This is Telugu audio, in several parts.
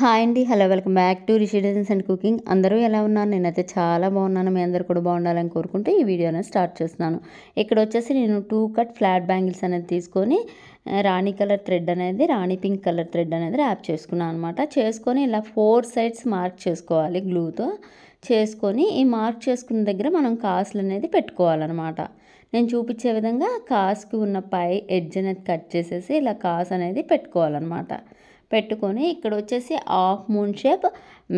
హాయ్ అండి. Hello. Welcome back to Rishi designs and cooking. అందరూ ఎలా ఉన్నారు? నేనైతే చాలా బాగున్నాను. మీ అందరూ కూడా బాగుండాలని కోరుకుంటూ ఈ వీడియో అనేది స్టార్ట్ చేస్తున్నాను. ఇక్కడ వచ్చేసి నేను 2 కట్ ఫ్లాట్ బ్యాంగిల్స్ అనేది తీసుకొని రాణి కలర్ థ్రెడ్ అనేది రాణి పింక్ కలర్ థ్రెడ్ అనేది ర్యాప్ చేసుకున్నాను అనమాట. చేసుకొని ఇలా 4 సైడ్స్ మార్క్ చేసుకోవాలి గ్లూతో. చేసుకొని ఈ మార్క్ చేసుకున్న దగ్గర మనం కాసులు అనేది పెట్టుకోవాలన్నమాట. నేను చూపించే విధంగా కాసుకు ఉన్న పై ఎడ్జ్ అనేది కట్ చేసేసి ఇలా కాసు అనేది పెట్టుకోవాలన్నమాట. పెట్టుకొని ఇక్కడ వచ్చేసి హాఫ్ మూన్ షేప్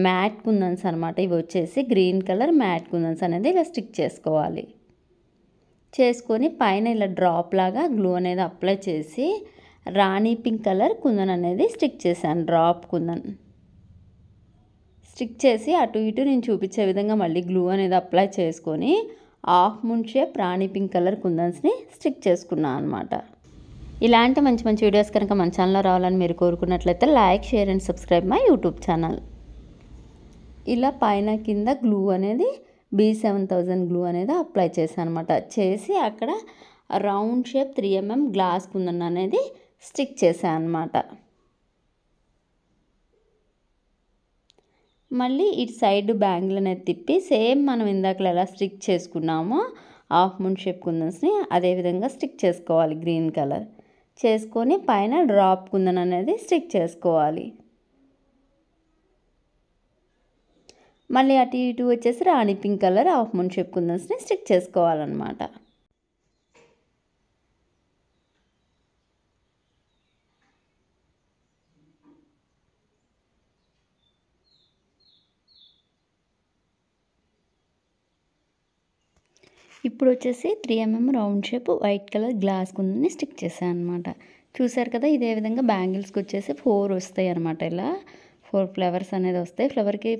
మ్యాట్ కుందన్స్ అనమాట. ఇవి వచ్చేసి గ్రీన్ కలర్ మ్యాట్ కుందన్స్ అనేది ఇలా స్టిక్ చేసుకోవాలి. చేసుకొని పైన ఇలా డ్రాప్ లాగా గ్లూ అనేది అప్లై చేసి రాణి పింక్ కలర్ కుందన్ అనేది స్టిక్ చేశాను. డ్రాప్ కుందన్ స్టిక్ చేసి అటు ఇటు నేను చూపించే విధంగా మళ్ళీ గ్లూ అనేది అప్లై చేసుకొని హాఫ్ మూన్ షేప్ రాణి పింక్ కలర్ కుందన్స్ని స్టిక్ చేసుకున్నాను అనమాట. ఇలాంటి మంచి మంచి వీడియోస్ కనుక మన ఛానల్లో రావాలని మీరు కోరుకున్నట్లయితే like, share and subscribe my YouTube channel. ఇలా పైన కింద గ్లూ అనేది B7000 గ్లూ అనేది అప్లై చేశాను అనమాట. చేసి అక్కడ round shape 3mm glass kundan అనేది స్టిక్ చేశాను అనమాట. మళ్ళీ ఇటు సైడ్ బ్యాంగిల్ అనేది తిప్పి సేమ్ మనం ఇందాక ఎలా స్టిక్ చేసుకున్నామో హాఫ్ మూన్ షేప్ కుందన్స్ని అదేవిధంగా స్టిక్ చేసుకోవాలి. గ్రీన్ కలర్ చేసుకొని పైన డ్రాప్ కుందన్ అనేది స్టిక్ చేసుకోవాలి. మళ్ళీ అటు ఇటు వచ్చేసి rani pink colour half moon shape కుందన్స్ని స్టిక్ చేసుకోవాలన్నమాట. ఇప్పుడు వచ్చేసి 3mm round shape white colour glass కుందని స్టిక్ చేశాను అనమాట. చూసారు కదా, ఇదే విధంగా బ్యాంగిల్స్కి వచ్చేసి 4 వస్తాయి అనమాట. ఇలా 4 ఫ్లవర్స్ అనేది వస్తాయి.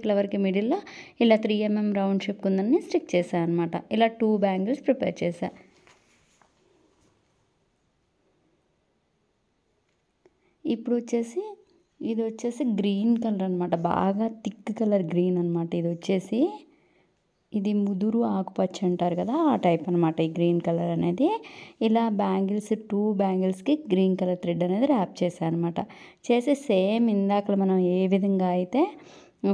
ఫ్లవర్కి మిడిల్లో ఇలా 3mm రౌండ్ షేప్ కుందని స్టిక్ చేశాను అనమాట. ఇలా 2 బ్యాంగిల్స్ ప్రిపేర్ చేశా. ఇప్పుడు వచ్చేసి ఇది వచ్చేసి గ్రీన్ కలర్ అనమాట. బాగా థిక్ కలర్ గ్రీన్ అనమాట. ఇది ముదురు ఆకుపచ్చ అంటారు కదా, ఆ టైప్ అనమాట ఈ గ్రీన్ కలర్ అనేది. ఇలా బ్యాంగిల్స్ 2 బ్యాంగిల్స్కి గ్రీన్ కలర్ థ్రెడ్ అనేది ర్యాప్ చేశాను అనమాట. చేసి సేమ్ ఇందాక మనం ఏ విధంగా అయితే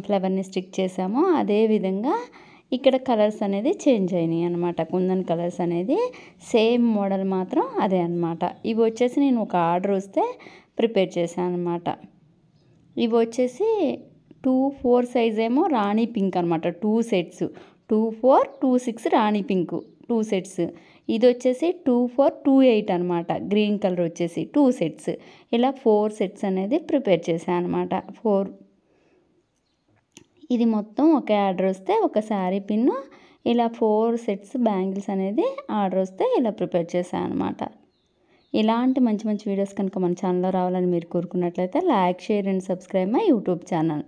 ఫ్లవర్ని స్టిక్ చేసామో అదే విధంగా ఇక్కడ కలర్స్ అనేది చేంజ్ అయినాయి అనమాట. కుందన్ కలర్స్ అనేది సేమ్ మోడల్ మాత్రం అదే అనమాట. ఇవి వచ్చేసి నేను ఒక ఆర్డర్ వస్తే ప్రిపేర్ చేశాను అనమాట. ఇవి వచ్చేసి 2-4 సైజ్ ఏమో రాణి పింక్ అనమాట. 2 సెట్స్ 2-4, 2-6 రాణి పింక్ 2 సెట్స్. ఇది వచ్చేసి 2-4, 2-8 అనమాట. గ్రీన్ కలర్ వచ్చేసి 2 సెట్స్. ఇలా 4 సెట్స్ అనేది ప్రిపేర్ చేశాను అనమాట. 4 ఇది మొత్తం ఒకే ఆర్డర్ వస్తే ఒక శారీ పిన్ ఇలా 4 సెట్స్ బ్యాంగిల్స్ అనేది ఆర్డర్ వస్తే ఇలా ప్రిపేర్ చేశాను అనమాట. ఇలాంటి మంచి మంచి వీడియోస్ కనుక మన ఛానల్లో రావాలని మీరు కోరుకున్నట్లయితే like, share and subscribe my YouTube channel.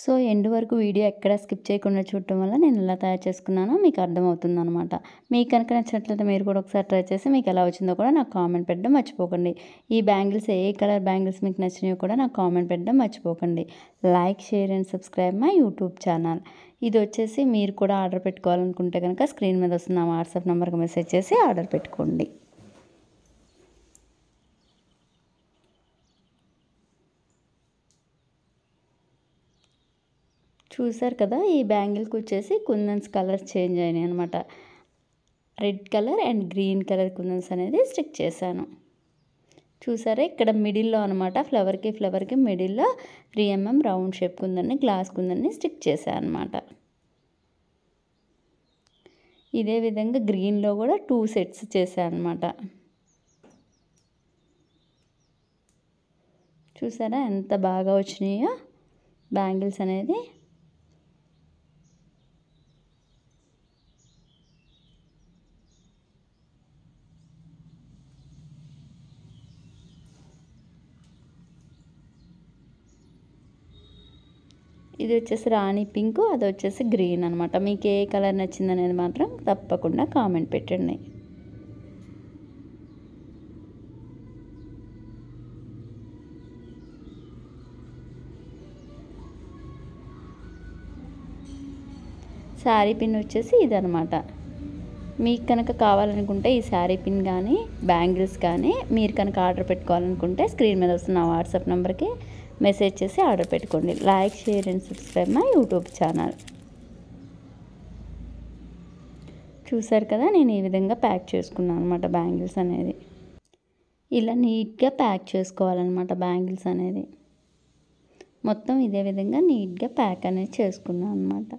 So end వరకు వీడియో ఎక్కడ స్కిప్ చేయకుండా చూడటం వల్ల నేను ఎలా తయారు చేసుకున్నానో మీకు అర్థమవుతుంది అనమాట. మీకు కనుక నచ్చినట్లయితే మీరు కూడా ఒకసారి ట్రై చేసి మీకు ఎలా వచ్చిందో కూడా నాకు కామెంట్ పెట్టడం మర్చిపోకండి. ఈ బ్యాంగిల్స్ ఏ కలర్ బ్యాంగిల్స్ మీకు నచ్చినాయో కూడా నాకు కామెంట్ పెట్టడం మర్చిపోకండి. Like, share and subscribe my YouTube channel. ఇది వచ్చేసి మీరు కూడా ఆర్డర్ పెట్టుకోవాలనుకుంటే కనుక స్క్రీన్ మీద వస్తున్న వాట్సాప్ నెంబర్కి మెసేజ్ చేసి ఆర్డర్ పెట్టుకోండి. చూసారు కదా, ఈ బ్యాంగిల్కి వచ్చేసి కుందన్స్ కలర్స్ చేంజ్ అయినాయి అనమాట. Red colour and green colour kundans అనేది స్టిక్ చేశాను. చూసారా, ఇక్కడ మిడిల్లో అనమాట ఫ్లవర్కి మిడిల్లో 3mm రౌండ్ షేప్ కుందన్ని గ్లాస్ కుందన్ని స్టిక్ చేశాను అనమాట. ఇదే విధంగా గ్రీన్లో కూడా 2 సెట్స్ చేశాను అనమాట. చూసారా ఎంత బాగా వచ్చినాయో బ్యాంగిల్స్ అనేది. ఇది వచ్చేసి రాణి పింక్, అది వచ్చేసి గ్రీన్ అనమాట. మీకు ఏ కలర్ నచ్చింది అనేది మాత్రం తప్పకుండా కామెంట్ పెట్టండి. శారీ పిన్ వచ్చేసి ఇదనమాట. మీకు కనుక కావాలనుకుంటే ఈ శారీ పిన్ కానీ బ్యాంగిల్స్ కానీ మీరు కనుక ఆర్డర్ పెట్టుకోవాలనుకుంటే స్క్రీన్ మీద వస్తున్న వాట్సాప్ నెంబర్కి మెసేజ్ చేసి ఆర్డర్ పెట్టుకోండి. Like, share and subscribe my YouTube channel. చూసారు కదా, నేను ఈ విధంగా ప్యాక్ చేసుకున్నాను అనమాట బ్యాంగిల్స్ అనేది. ఇలా నీట్గా ప్యాక్ చేసుకోవాలన్నమాట బ్యాంగిల్స్ అనేది. మొత్తం ఇదే విధంగా నీట్గా ప్యాక్ అనేది చేసుకున్నాను అనమాట.